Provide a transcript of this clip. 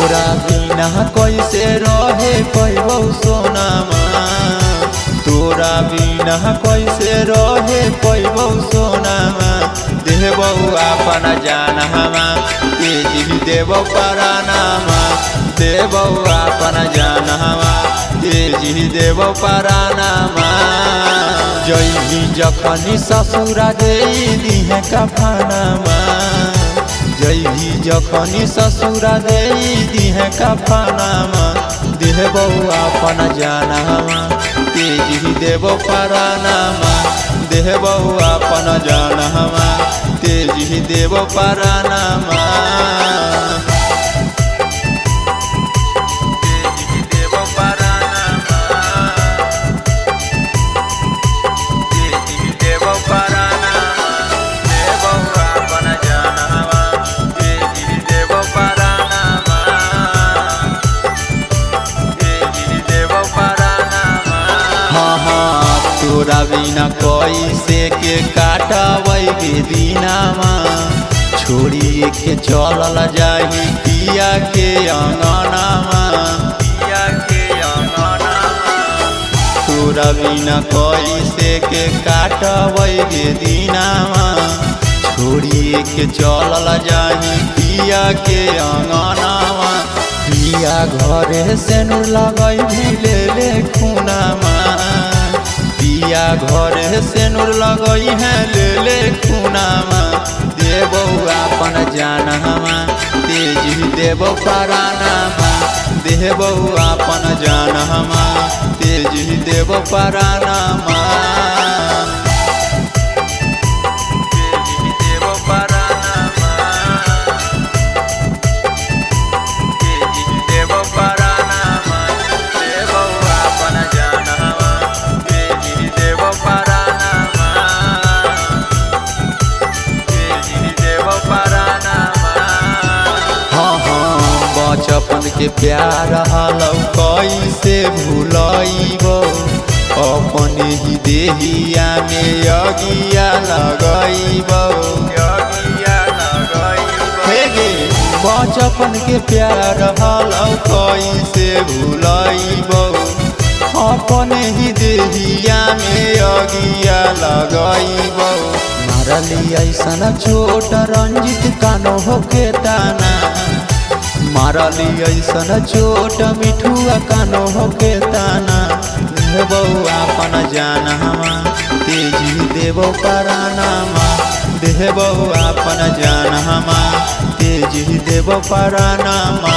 तोरा बिना कैसे रहे पैबौ सोनामा, तोरा बिना कैसे रहे पैबौ सोनामा। देबौ अपन जानहमा तेजी देबौ परानामा, देबौ अपन जानहमा तेजी देबौ परानामा। जइही जखनी ससुरा दे दिहे कफनामा, जइही जखनी ससुरा दे दिहे कफनामा। देबौ अपन जानहमा तेजी देबौ परानामा, देबौ अपन जानहमा तेजी देबौ परानामा। तोरा बिना कैसे के काटबै दिनामा, छोड़ी के चलल जाही पिया के अंगनामा, पिया के अंगनामा। तोरा बिना कैसे के काटबै दिनामा, छोड़ी के चलल जाही पिया के अंगनामा। पिया घरे से नुर लगै ले खुनामा, पिया घरे से नूर लगई है ले खुनामा। देबौ अपन जानहमा तेजी देबौ परानामा, देबौ अपन जानहमा तेजी देबौ परानामा। बचपन के प्यार हालौ कैसे भूलैबौ, अपने ही देहिया में अगिया लगैबौ। बचपन के प्यार हालौ कैसे भूलैबौ, अपने ही देहिया में अगिया लगैबौ। मारली ऐसन चोट रंजित कानो होके ताना, मारली ऐसन चोट मिठुआ कानो होके ताना। देबौ अपन जानहमा तेजी देबौ परानामा, देबौ अपन जानहमा तेजी देबौ परानामा।